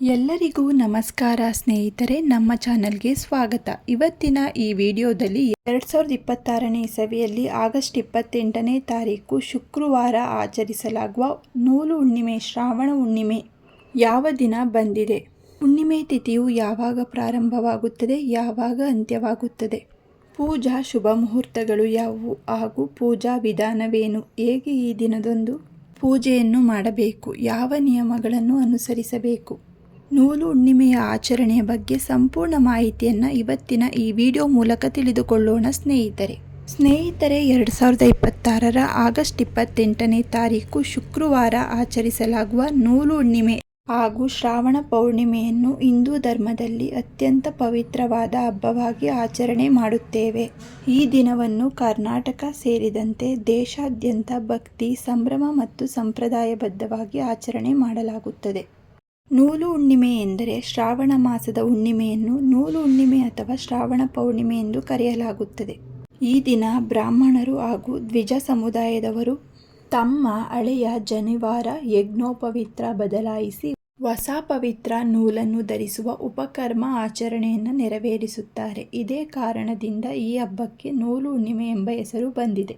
ಎಲ್ಲರಿಗೂ ನಮಸ್ಕಾರ ಸ್ನೇಹಿತರೆ, ನಮ್ಮ ಚಾನಲ್ಗೆ ಸ್ವಾಗತ. ಇವತ್ತಿನ ಈ ವಿಡಿಯೋದಲ್ಲಿ 2026ನೇ ಇಸವಿಯಲ್ಲಿ ಆಗಸ್ಟ್ 28ನೇ ತಾರೀಕು ಶುಕ್ರವಾರ ಆಚರಿಸಲಾಗುವ ನೂಲು ಹುಣ್ಣಿಮೆ, ಶ್ರಾವಣ ಹುಣ್ಣಿಮೆ ಯಾವ ದಿನ ಬಂದಿದೆ, ಹುಣ್ಣಿಮೆ ತಿಥಿಯು ಯಾವಾಗ ಪ್ರಾರಂಭವಾಗುತ್ತದೆ, ಯಾವಾಗ ಅಂತ್ಯವಾಗುತ್ತದೆ, ಪೂಜಾ ಶುಭ ಮುಹೂರ್ತಗಳು ಯಾವುವು ಹಾಗೂ ಪೂಜಾ ವಿಧಾನವೇನು, ಹೇಗೆ ಈ ದಿನದಂದು ಪೂಜೆಯನ್ನು ಮಾಡಬೇಕು, ಯಾವ ನಿಯಮಗಳನ್ನು ಅನುಸರಿಸಬೇಕು, ನೂಲು ಹುಣ್ಣಿಮೆಯ ಆಚರಣೆಯ ಬಗ್ಗೆ ಸಂಪೂರ್ಣ ಮಾಹಿತಿಯನ್ನು ಇವತ್ತಿನ ಈ ವಿಡಿಯೋ ಮೂಲಕ ತಿಳಿದುಕೊಳ್ಳೋಣ ಸ್ನೇಹಿತರೆ. 2026ರ ಆಗಸ್ಟ್ 28ನೇ ತಾರೀಕು ಶುಕ್ರವಾರ ಆಚರಿಸಲಾಗುವ ನೂಲು ಹುಣ್ಣಿಮೆ ಹಾಗೂ ಶ್ರಾವಣ ಪೌರ್ಣಿಮೆಯನ್ನು ಹಿಂದೂ ಧರ್ಮದಲ್ಲಿ ಅತ್ಯಂತ ಪವಿತ್ರವಾದ ಹಬ್ಬವಾಗಿ ಆಚರಣೆ ಮಾಡುತ್ತೇವೆ. ಈ ದಿನವನ್ನು ಕರ್ನಾಟಕ ಸೇರಿದಂತೆ ದೇಶಾದ್ಯಂತ ಭಕ್ತಿ, ಸಂಭ್ರಮ ಮತ್ತು ಸಂಪ್ರದಾಯಬದ್ಧವಾಗಿ ಆಚರಣೆ ಮಾಡಲಾಗುತ್ತದೆ. ನೂಲು ಹುಣ್ಣಿಮೆ ಎಂದರೆ ಶ್ರಾವಣ ಮಾಸದ ಹುಣ್ಣಿಮೆಯನ್ನು ನೂಲು ಹುಣ್ಣಿಮೆ ಅಥವಾ ಶ್ರಾವಣ ಪೌರ್ಣಿಮೆ ಎಂದು ಕರೆಯಲಾಗುತ್ತದೆ. ಈ ದಿನ ಬ್ರಾಹ್ಮಣರು ಹಾಗೂ ದ್ವಿಜ ಸಮುದಾಯದವರು ತಮ್ಮ ಹಳೆಯ ಜನಿವಾರ ಯಜ್ಞೋಪವಿತ್ರ ಬದಲಾಯಿಸಿ ಹೊಸ ಪವಿತ್ರ ನೂಲನ್ನು ಧರಿಸುವ ಉಪಕರ್ಮ ಆಚರಣೆಯನ್ನು ನೆರವೇರಿಸುತ್ತಾರೆ. ಇದೇ ಕಾರಣದಿಂದ ಈ ಹಬ್ಬಕ್ಕೆ ನೂಲು ಹುಣ್ಣಿಮೆ ಎಂಬ ಹೆಸರು ಬಂದಿದೆ.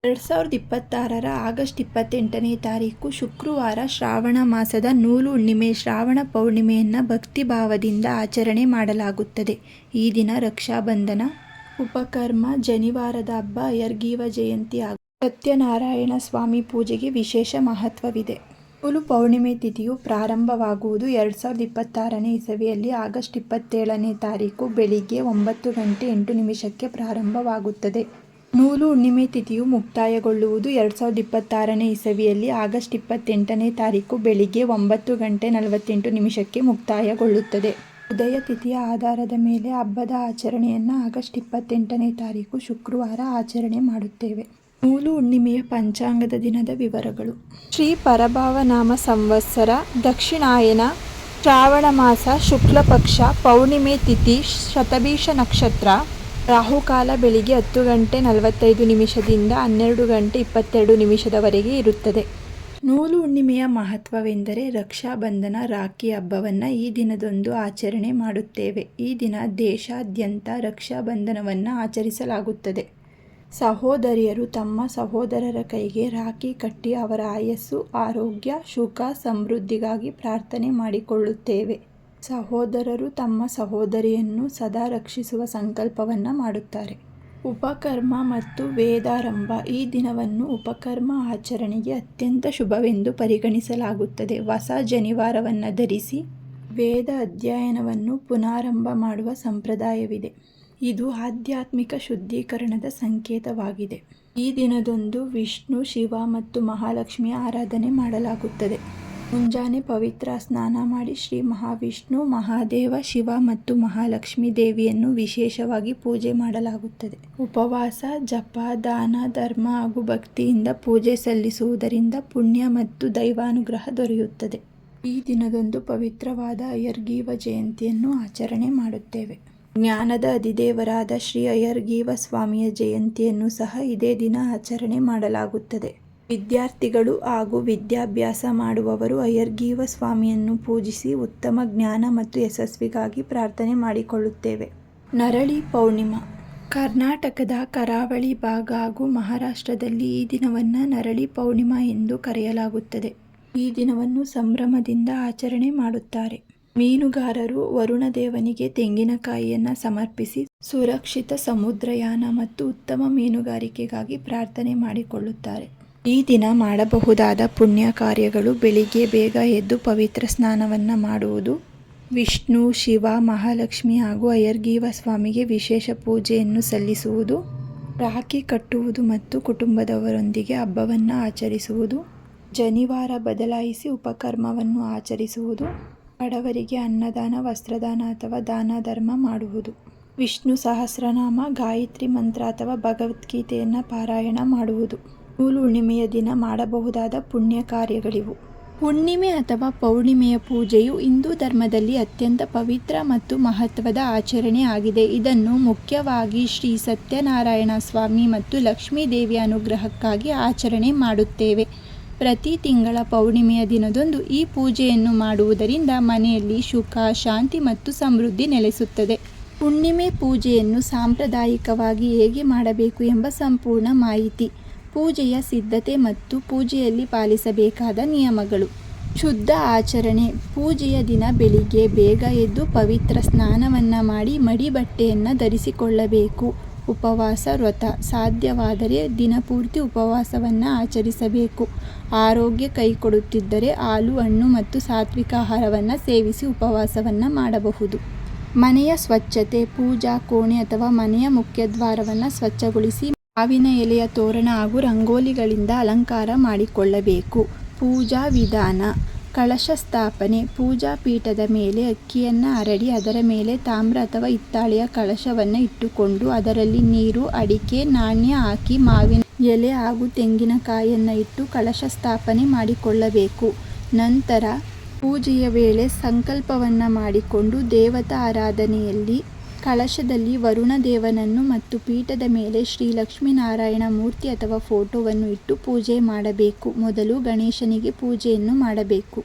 2026ರ ಆಗಸ್ಟ್ 28ನೇ ತಾರೀಕು ಶುಕ್ರವಾರ ಶ್ರಾವಣ ಮಾಸದ ನೂಲು ಹುಣ್ಣಿಮೆ, ಶ್ರಾವಣ ಪೌರ್ಣಿಮೆಯನ್ನು ಭಕ್ತಿ ಭಾವದಿಂದ ಆಚರಣೆ ಮಾಡಲಾಗುತ್ತದೆ. ಈ ದಿನ ರಕ್ಷಾಬಂಧನ, ಉಪಕರ್ಮ, ಜನಿವಾರದ ಹಬ್ಬ, ಹಯಗ್ರೀವ ಜಯಂತಿ ಹಾಗೂ ಸತ್ಯನಾರಾಯಣ ಸ್ವಾಮಿ ಪೂಜೆಗೆ ವಿಶೇಷ ಮಹತ್ವವಿದೆ. ನೂಲು ಪೌರ್ಣಿಮೆ ತಿಥಿಯು ಪ್ರಾರಂಭವಾಗುವುದು 2026ನೇ ಇಸವಿಯಲ್ಲಿ ಆಗಸ್ಟ್ 27ನೇ ತಾರೀಕು ಬೆಳಿಗ್ಗೆ 9:08 ಪ್ರಾರಂಭವಾಗುತ್ತದೆ. ನೂಲು ಹುಣ್ಣಿಮೆ ತಿಥಿಯು ಮುಕ್ತಾಯಗೊಳ್ಳುವುದು 2026ನೇ ಇಸವಿಯಲ್ಲಿ ಆಗಸ್ಟ್ 28ನೇ ತಾರೀಕು ಬೆಳಿಗ್ಗೆ 9:48 ಮುಕ್ತಾಯಗೊಳ್ಳುತ್ತದೆ. ಉದಯ ತಿಥಿಯ ಆಧಾರದ ಮೇಲೆ ಹಬ್ಬದ ಆಚರಣೆಯನ್ನು ಆಗಸ್ಟ್ 28ನೇ ತಾರೀಕು ಶುಕ್ರವಾರ ಆಚರಣೆ ಮಾಡುತ್ತೇವೆ. ನೂಲು ಹುಣ್ಣಿಮೆಯ ಪಂಚಾಂಗದ ದಿನದ ವಿವರಗಳು. ಶ್ರೀ ಪರಭಾವನಾಮ ಸಂವತ್ಸರ, ದಕ್ಷಿಣಾಯನ, ಶ್ರಾವಣ ಮಾಸ, ಶುಕ್ಲ ಪಕ್ಷ, ಪೌರ್ಣಿಮೆ ತಿಥಿ, ಶತಭಿಷ ನಕ್ಷತ್ರ, ರಾಹುಕಾಲ ಬೆಳಿಗ್ಗೆ 10:45ದಿಂದ 12:22 ಇರುತ್ತದೆ. ನೂಲು ಹುಣ್ಣಿಮೆಯ ಮಹತ್ವವೆಂದರೆ ರಕ್ಷಾಬಂಧನ, ರಾಖಿ ಹಬ್ಬವನ್ನು ಈ ದಿನದಂದು ಆಚರಣೆ ಮಾಡುತ್ತೇವೆ. ಈ ದಿನ ದೇಶಾದ್ಯಂತ ರಕ್ಷಾಬಂಧನವನ್ನು ಆಚರಿಸಲಾಗುತ್ತದೆ. ಸಹೋದರಿಯರು ತಮ್ಮ ಸಹೋದರರ ಕೈಗೆ ರಾಖಿ ಕಟ್ಟಿ ಅವರ ಆಯಸ್ಸು, ಆರೋಗ್ಯ, ಸುಖ, ಸಮೃದ್ಧಿಗಾಗಿ ಪ್ರಾರ್ಥನೆ ಮಾಡಿಕೊಳ್ಳುತ್ತೇವೆ. ಸಹೋದರರು ತಮ್ಮ ಸಹೋದರಿಯನ್ನು ಸದಾ ರಕ್ಷಿಸುವ ಸಂಕಲ್ಪವನ್ನು ಮಾಡುತ್ತಾರೆ. ಉಪಕರ್ಮ ಮತ್ತು ವೇದಾರಂಭ. ಈ ದಿನವನ್ನು ಉಪಕರ್ಮ ಆಚರಣೆಗೆ ಅತ್ಯಂತ ಶುಭವೆಂದು ಪರಿಗಣಿಸಲಾಗುತ್ತದೆ. ಹೊಸ ಜನಿವಾರವನ್ನು ಧರಿಸಿ ವೇದ ಅಧ್ಯಯನವನ್ನು ಪುನರಾರಂಭ ಮಾಡುವ ಸಂಪ್ರದಾಯವಿದೆ. ಇದು ಆಧ್ಯಾತ್ಮಿಕ ಶುದ್ಧೀಕರಣದ ಸಂಕೇತವಾಗಿದೆ. ಈ ದಿನದಂದು ವಿಷ್ಣು, ಶಿವ ಮತ್ತು ಮಹಾಲಕ್ಷ್ಮಿಯ ಆರಾಧನೆ ಮಾಡಲಾಗುತ್ತದೆ. ಮುಂಜಾನೆ ಪವಿತ್ರ ಸ್ನಾನ ಮಾಡಿ ಶ್ರೀ ಮಹಾವಿಷ್ಣು, ಮಹಾದೇವ, ಶಿವ ಮತ್ತು ಮಹಾಲಕ್ಷ್ಮಿ ದೇವಿಯನ್ನು ವಿಶೇಷವಾಗಿ ಪೂಜೆ ಮಾಡಲಾಗುತ್ತದೆ. ಉಪವಾಸ, ಜಪ, ದಾನ, ಧರ್ಮ ಹಾಗೂ ಭಕ್ತಿಯಿಂದ ಪೂಜೆ ಸಲ್ಲಿಸುವುದರಿಂದ ಪುಣ್ಯ ಮತ್ತು ದೈವಾನುಗ್ರಹ ದೊರೆಯುತ್ತದೆ. ಈ ದಿನದಂದು ಪವಿತ್ರವಾದ ಹಯಗ್ರೀವ ಜಯಂತಿಯನ್ನು ಆಚರಣೆ ಮಾಡುತ್ತೇವೆ. ಜ್ಞಾನದ ಅಧಿದೇವರಾದ ಶ್ರೀ ಹಯಗ್ರೀವ ಸ್ವಾಮಿಯ ಜಯಂತಿಯನ್ನು ಸಹ ಇದೇ ದಿನ ಆಚರಣೆ ಮಾಡಲಾಗುತ್ತದೆ. ವಿದ್ಯಾರ್ಥಿಗಳು ಹಾಗೂ ವಿದ್ಯಾಭ್ಯಾಸ ಮಾಡುವವರು ಹಯಗ್ರೀವ ಸ್ವಾಮಿಯನ್ನು ಪೂಜಿಸಿ ಉತ್ತಮ ಜ್ಞಾನ ಮತ್ತು ಯಶಸ್ವಿಗಾಗಿ ಪ್ರಾರ್ಥನೆ ಮಾಡಿಕೊಳ್ಳುತ್ತೇವೆ. ನರಳಿ ಪೌರ್ಣಿಮಾ. ಕರ್ನಾಟಕದ ಕರಾವಳಿ ಭಾಗ ಹಾಗೂ ಮಹಾರಾಷ್ಟ್ರದಲ್ಲಿ ಈ ದಿನವನ್ನು ನರಳಿ ಪೌರ್ಣಿಮಾ ಎಂದು ಕರೆಯಲಾಗುತ್ತದೆ. ಈ ದಿನವನ್ನು ಸಂಭ್ರಮದಿಂದ ಆಚರಣೆ ಮಾಡುತ್ತಾರೆ. ಮೀನುಗಾರರು ವರುಣದೇವನಿಗೆ ತೆಂಗಿನಕಾಯಿಯನ್ನು ಸಮರ್ಪಿಸಿ ಸುರಕ್ಷಿತ ಸಮುದ್ರಯಾನ ಮತ್ತು ಉತ್ತಮ ಮೀನುಗಾರಿಕೆಗಾಗಿ ಪ್ರಾರ್ಥನೆ ಮಾಡಿಕೊಳ್ಳುತ್ತಾರೆ. ಈ ದಿನ ಮಾಡಬಹುದಾದ ಪುಣ್ಯ ಕಾರ್ಯಗಳು: ಬೆಳಿಗ್ಗೆ ಬೇಗ ಎದ್ದು ಪವಿತ್ರ ಸ್ನಾನವನ್ನು ಮಾಡುವುದು, ವಿಷ್ಣು, ಶಿವ, ಮಹಾಲಕ್ಷ್ಮಿ ಹಾಗೂ ಹಯಗ್ರೀವ ಸ್ವಾಮಿಗೆ ವಿಶೇಷ ಪೂಜೆಯನ್ನು ಸಲ್ಲಿಸುವುದು, ರಾಖಿ ಕಟ್ಟುವುದು ಮತ್ತು ಕುಟುಂಬದವರೊಂದಿಗೆ ಹಬ್ಬವನ್ನು ಆಚರಿಸುವುದು, ಜನಿವಾರ ಬದಲಾಯಿಸಿ ಉಪಕರ್ಮವನ್ನು ಆಚರಿಸುವುದು, ಬಡವರಿಗೆ ಅನ್ನದಾನ, ವಸ್ತ್ರದಾನ ಅಥವಾ ದಾನ ಧರ್ಮ ಮಾಡುವುದು, ವಿಷ್ಣು ಸಹಸ್ರನಾಮ, ಗಾಯತ್ರಿ ಮಂತ್ರ ಅಥವಾ ಭಗವದ್ಗೀತೆಯನ್ನು ಪಾರಾಯಣ ಮಾಡುವುದು. ನೂಲು ಹುಣ್ಣಿಮೆಯ ದಿನ ಮಾಡಬಹುದಾದ ಪುಣ್ಯ ಕಾರ್ಯಗಳಿವು. ಹುಣ್ಣಿಮೆ ಅಥವಾ ಪೌರ್ಣಿಮೆಯ ಪೂಜೆಯು ಹಿಂದೂ ಧರ್ಮದಲ್ಲಿ ಅತ್ಯಂತ ಪವಿತ್ರ ಮತ್ತು ಮಹತ್ವದ ಆಚರಣೆ ಆಗಿದೆ. ಇದನ್ನು ಮುಖ್ಯವಾಗಿ ಶ್ರೀ ಸತ್ಯನಾರಾಯಣ ಸ್ವಾಮಿ ಮತ್ತು ಲಕ್ಷ್ಮೀ ದೇವಿಯ ಅನುಗ್ರಹಕ್ಕಾಗಿ ಆಚರಣೆ ಮಾಡುತ್ತೇವೆ. ಪ್ರತಿ ತಿಂಗಳ ಪೌರ್ಣಿಮೆಯ ದಿನದಂದು ಈ ಪೂಜೆಯನ್ನು ಮಾಡುವುದರಿಂದ ಮನೆಯಲ್ಲಿ ಸುಖ, ಶಾಂತಿ ಮತ್ತು ಸಮೃದ್ಧಿ ನೆಲೆಸುತ್ತದೆ. ಹುಣ್ಣಿಮೆ ಪೂಜೆಯನ್ನು ಸಾಂಪ್ರದಾಯಿಕವಾಗಿ ಹೇಗೆ ಮಾಡಬೇಕು ಎಂಬ ಸಂಪೂರ್ಣ ಮಾಹಿತಿ. ಪೂಜೆಯ ಸಿದ್ಧತೆ ಮತ್ತು ಪೂಜೆಯಲ್ಲಿ ಪಾಲಿಸಬೇಕಾದ ನಿಯಮಗಳು. ಶುದ್ಧ ಆಚರಣೆ. ಪೂಜೆಯ ದಿನ ಬೆಳಿಗ್ಗೆ ಬೇಗ ಎದ್ದು ಪವಿತ್ರ ಸ್ನಾನವನ್ನು ಮಾಡಿ ಮಡಿ ಬಟ್ಟೆಯನ್ನು ಧರಿಸಿಕೊಳ್ಳಬೇಕು. ಉಪವಾಸ ವ್ರತ. ಸಾಧ್ಯವಾದರೆ ದಿನಪೂರ್ತಿ ಉಪವಾಸವನ್ನು ಆಚರಿಸಬೇಕು. ಆರೋಗ್ಯ ಕೈಕೊಡುತ್ತಿದ್ದರೆ ಹಾಲು, ಹಣ್ಣು ಮತ್ತು ಸಾತ್ವಿಕ ಆಹಾರವನ್ನು ಸೇವಿಸಿ ಉಪವಾಸವನ್ನು ಮಾಡಬಹುದು. ಮನೆಯ ಸ್ವಚ್ಛತೆ. ಪೂಜಾ ಕೋಣೆ ಅಥವಾ ಮನೆಯ ಮುಖ್ಯದ್ವಾರವನ್ನು ಸ್ವಚ್ಛಗೊಳಿಸಿ ಮಾವಿನ ಎಲೆಯ ತೋರಣ ಹಾಗೂ ರಂಗೋಲಿಗಳಿಂದ ಅಲಂಕಾರ ಮಾಡಿಕೊಳ್ಳಬೇಕು. ಪೂಜಾ ವಿಧಾನ. ಕಳಶ ಸ್ಥಾಪನೆ. ಪೂಜಾ ಪೀಠದ ಮೇಲೆ ಅಕ್ಕಿಯನ್ನು ಹರಡಿ ಅದರ ಮೇಲೆ ತಾಮ್ರ ಅಥವಾ ಹಿತ್ತಾಳೆಯ ಕಳಶವನ್ನು ಇಟ್ಟುಕೊಂಡು ಅದರಲ್ಲಿ ನೀರು, ಅಡಿಕೆ, ನಾಣ್ಯ ಹಾಕಿ ಮಾವಿನ ಎಲೆ ಹಾಗೂ ತೆಂಗಿನಕಾಯಿಯನ್ನು ಇಟ್ಟು ಕಳಶ ಸ್ಥಾಪನೆ ಮಾಡಿಕೊಳ್ಳಬೇಕು. ನಂತರ ಪೂಜೆಯ ವೇಳೆ ಸಂಕಲ್ಪವನ್ನು ಮಾಡಿಕೊಂಡು ದೇವತಾ ಆರಾಧನೆಯಲ್ಲಿ ಕಳಶದಲ್ಲಿ ವರುಣ ದೇವನನ್ನು ಮತ್ತು ಪೀಠದ ಮೇಲೆ ಶ್ರೀ ಲಕ್ಷ್ಮೀನಾರಾಯಣ ಮೂರ್ತಿ ಅಥವಾ ಫೋಟೋವನ್ನು ಇಟ್ಟು ಪೂಜೆ ಮಾಡಬೇಕು. ಮೊದಲು ಗಣೇಶನಿಗೆ ಪೂಜೆಯನ್ನು ಮಾಡಬೇಕು.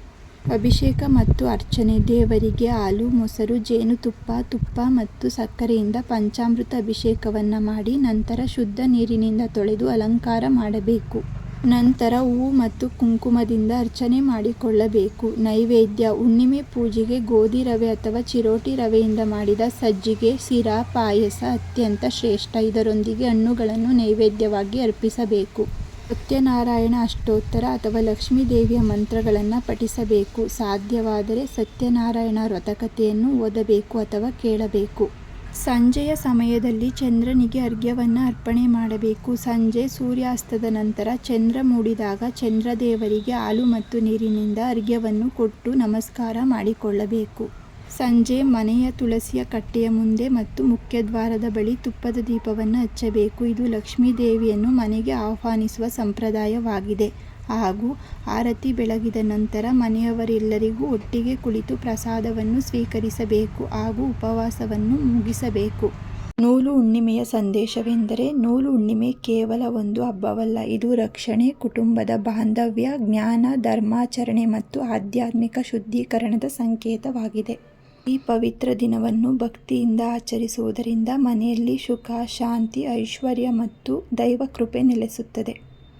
ಅಭಿಷೇಕ ಮತ್ತು ಅರ್ಚನೆ. ದೇವರಿಗೆ ಹಾಲು, ಮೊಸರು, ಜೇನುತುಪ್ಪ, ತುಪ್ಪ ಮತ್ತು ಸಕ್ಕರೆಯಿಂದ ಪಂಚಾಮೃತ ಅಭಿಷೇಕವನ್ನು ಮಾಡಿ ನಂತರ ಶುದ್ಧ ನೀರಿನಿಂದ ತೊಳೆದು ಅಲಂಕಾರ ಮಾಡಬೇಕು. ನಂತರ ಹೂವು ಮತ್ತು ಕುಂಕುಮದಿಂದ ಅರ್ಚನೆ ಮಾಡಿಕೊಳ್ಳಬೇಕು. ನೈವೇದ್ಯ. ಹುಣ್ಣಿಮೆ ಪೂಜೆಗೆ ಗೋಧಿ ರವೆ ಅಥವಾ ಚಿರೋಟಿ ರವೆಯಿಂದ ಮಾಡಿದ ಸಜ್ಜಿಗೆ, ಸಿರಾ, ಪಾಯಸ ಅತ್ಯಂತ ಶ್ರೇಷ್ಠ. ಇದರೊಂದಿಗೆ ಹಣ್ಣುಗಳನ್ನು ನೈವೇದ್ಯವಾಗಿ ಅರ್ಪಿಸಬೇಕು. ಸತ್ಯನಾರಾಯಣ ಅಷ್ಟೋತ್ತರ ಅಥವಾ ಲಕ್ಷ್ಮೀ ದೇವಿಯ ಮಂತ್ರಗಳನ್ನು ಪಠಿಸಬೇಕು. ಸಾಧ್ಯವಾದರೆ ಸತ್ಯನಾರಾಯಣ ವ್ರತಕಥೆಯನ್ನು ಓದಬೇಕು ಅಥವಾ ಕೇಳಬೇಕು. ಸಂಜೆಯ ಸಮಯದಲ್ಲಿ ಚಂದ್ರನಿಗೆ ಅರ್ಘ್ಯವನ್ನು ಅರ್ಪಣೆ ಮಾಡಬೇಕು. ಸಂಜೆ ಸೂರ್ಯಾಸ್ತದ ನಂತರ ಚಂದ್ರ ಮೂಡಿದಾಗ ಚಂದ್ರದೇವರಿಗೆ ಹಾಲು ಮತ್ತು ನೀರಿನಿಂದ ಅರ್ಘ್ಯವನ್ನು ಕೊಟ್ಟು ನಮಸ್ಕಾರ ಮಾಡಿಕೊಳ್ಳಬೇಕು. ಸಂಜೆ ಮನೆಯ ತುಳಸಿಯ ಕಟ್ಟೆಯ ಮುಂದೆ ಮತ್ತು ಮುಖ್ಯದ್ವಾರದ ಬಳಿ ತುಪ್ಪದ ದೀಪವನ್ನು ಹಚ್ಚಬೇಕು. ಇದು ಲಕ್ಷ್ಮೀ ದೇವಿಯನ್ನು ಮನೆಗೆ ಆಹ್ವಾನಿಸುವ ಸಂಪ್ರದಾಯವಾಗಿದೆ. ಹಾಗೂ ಆರತಿ ಬೆಳಗಿದ ನಂತರ ಮನೆಯವರೆಲ್ಲರಿಗೂ ಒಟ್ಟಿಗೆ ಕುಳಿತು ಪ್ರಸಾದವನ್ನು ಸ್ವೀಕರಿಸಬೇಕು ಹಾಗೂ ಉಪವಾಸವನ್ನು ಮುಗಿಸಬೇಕು. ನೂಲು ಹುಣ್ಣಿಮೆಯ ಸಂದೇಶವೆಂದರೆ ನೂಲು ಹುಣ್ಣಿಮೆ ಕೇವಲ ಒಂದು ಹಬ್ಬವಲ್ಲ. ಇದು ರಕ್ಷಣೆ, ಕುಟುಂಬದ ಬಾಂಧವ್ಯ, ಜ್ಞಾನ, ಧರ್ಮಾಚರಣೆ ಮತ್ತು ಆಧ್ಯಾತ್ಮಿಕ ಶುದ್ಧೀಕರಣದ ಸಂಕೇತವಾಗಿದೆ. ಈ ಪವಿತ್ರ ದಿನವನ್ನು ಭಕ್ತಿಯಿಂದ ಆಚರಿಸುವುದರಿಂದ ಮನೆಯಲ್ಲಿ ಸುಖ, ಶಾಂತಿ, ಐಶ್ವರ್ಯ ಮತ್ತು ದೈವ ಕೃಪೆ ನೆಲೆಸುತ್ತದೆ.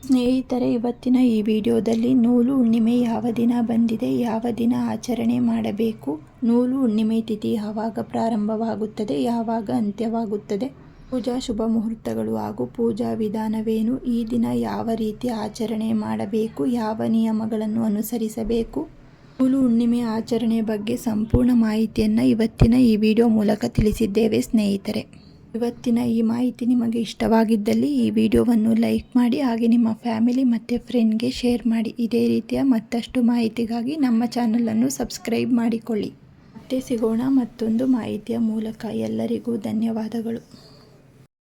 ಸ್ನೇಹಿತರೆ, ಇವತ್ತಿನ ಈ ವಿಡಿಯೋದಲ್ಲಿ ನೂಲು ಹುಣ್ಣಿಮೆ ಯಾವ ದಿನ ಬಂದಿದೆ, ಯಾವ ದಿನ ಆಚರಣೆ ಮಾಡಬೇಕು, ನೂಲು ಹುಣ್ಣಿಮೆ ತಿಥಿ ಯಾವಾಗ ಪ್ರಾರಂಭವಾಗುತ್ತದೆ, ಯಾವಾಗ ಅಂತ್ಯವಾಗುತ್ತದೆ, ಪೂಜಾ ಶುಭ ಮುಹೂರ್ತಗಳು ಹಾಗೂ ಪೂಜಾ ವಿಧಾನವೇನು, ಈ ದಿನ ಯಾವ ರೀತಿ ಆಚರಣೆ ಮಾಡಬೇಕು, ಯಾವ ನಿಯಮಗಳನ್ನು ಅನುಸರಿಸಬೇಕು, ನೂಲು ಹುಣ್ಣಿಮೆ ಆಚರಣೆ ಬಗ್ಗೆ ಸಂಪೂರ್ಣ ಮಾಹಿತಿಯನ್ನು ಇವತ್ತಿನ ಈ ವಿಡಿಯೋ ಮೂಲಕ ತಿಳಿಸಿದ್ದೇವೆ. ಸ್ನೇಹಿತರೆ, ಇವತ್ತಿನ ಈ ಮಾಹಿತಿ ನಿಮಗೆ ಇಷ್ಟವಾಗಿದ್ದಲ್ಲಿ ಈ ವಿಡಿಯೋವನ್ನು ಲೈಕ್ ಮಾಡಿ, ಹಾಗೆ ನಿಮ್ಮ ಫ್ಯಾಮಿಲಿ ಮತ್ತು ಫ್ರೆಂಡ್ಗೆ ಶೇರ್ ಮಾಡಿ. ಇದೇ ರೀತಿಯ ಮತ್ತಷ್ಟು ಮಾಹಿತಿಗಾಗಿ ನಮ್ಮ ಚಾನಲನ್ನು ಸಬ್ಸ್ಕ್ರೈಬ್ ಮಾಡಿಕೊಳ್ಳಿ. ಮತ್ತೆ ಸಿಗೋಣ ಮತ್ತೊಂದು ಮಾಹಿತಿಯ ಮೂಲಕ. ಎಲ್ಲರಿಗೂ ಧನ್ಯವಾದಗಳು.